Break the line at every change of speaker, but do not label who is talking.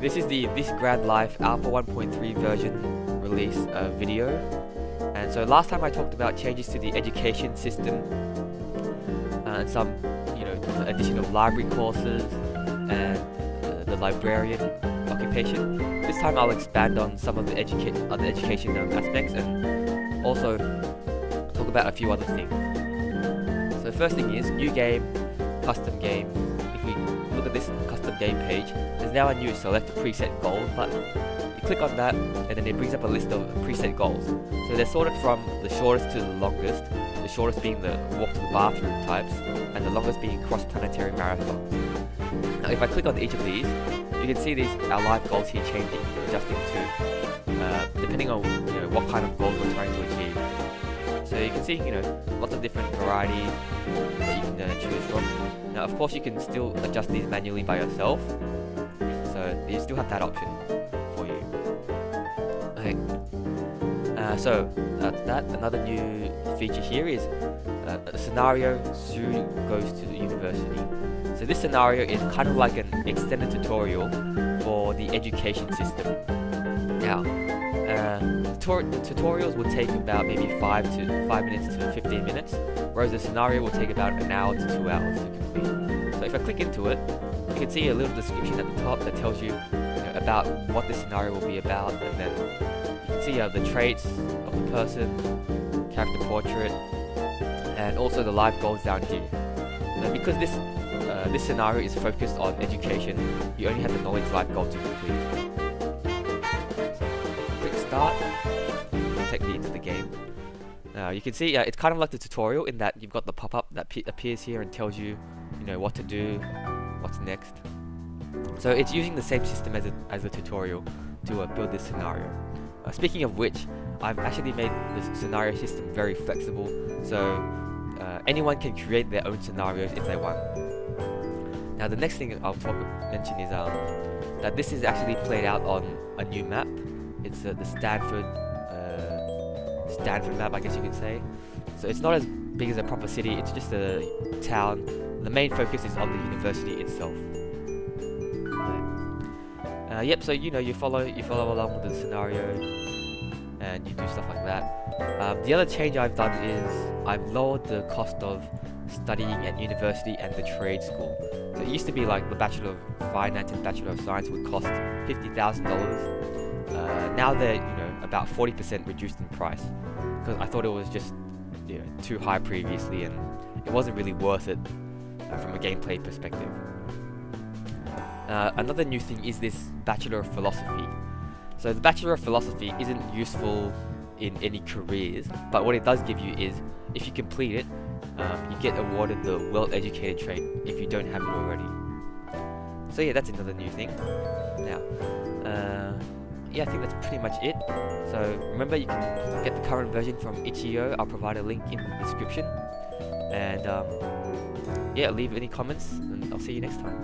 This is the This Grad Life Alpha 1.3 version release video. And so last time I talked about changes to the education system and some, the addition of library courses and the librarian occupation. This time I'll expand on some of the other education aspects and also talk about a few other things. So the first thing is new game, custom game. If we look at this custom game page, there's now a new select preset goals button. You click on that and then it brings up a list of preset goals. So they're sorted from the shortest to the longest, the shortest being the walk to the bathroom types and the longest being cross-planetary marathons. Now if I click on each of these, you can see our life goals here changing, adjusting to depending on what kind of goals we're trying to achieve. So you can see lots of different varieties that you can choose from. Now of course you can still adjust these manually by yourself, so you still have that option for you. Okay. So that's that. Another new feature here is a scenario Sue goes to the university. So this scenario is kind of like an extended tutorial for the education system. Now, tutorials will take about maybe 5 minutes to 15 minutes, whereas the scenario will take about an hour to 2 hours to complete. So if I click into it, you can see a little description at the top that tells you, about what the scenario will be about, and then you can see the traits of the person, character portrait, and also the life goals down here. Now, because this scenario is focused on education, you only have the knowledge life goal to complete. So, click start, it'll take me into the game. Now you can see it's kind of like the tutorial in that you've got the pop-up that appears here and tells you, what to do, what's next. So it's using the same system as the tutorial to build this scenario. Speaking of which, I've actually made this scenario system very flexible, so anyone can create their own scenarios if they want. Now the next thing I'll mention is that this is actually played out on a new map. It's the Stanford map, I guess you could say. So it's not as big as a proper city, it's just a town. The main focus is on the university itself. Yep, so you follow along with the scenario and you do stuff like that. The other change I've done is I've lowered the cost of studying at university and the trade school. So it used to be like the Bachelor of Finance and Bachelor of Science would cost $50,000. Now they're about 40% reduced in price, because I thought it was just too high previously and it wasn't really worth it from a gameplay perspective. Another new thing is this Bachelor of Philosophy. So the Bachelor of Philosophy isn't useful in any careers, but what it does give you is, if you complete it, you get awarded the Well-Educated trait if you don't have it already. So yeah, that's another new thing. Now, I think that's pretty much it. So remember, you can get the current version from itch.io. I'll provide a link in the description. And leave any comments, and I'll see you next time.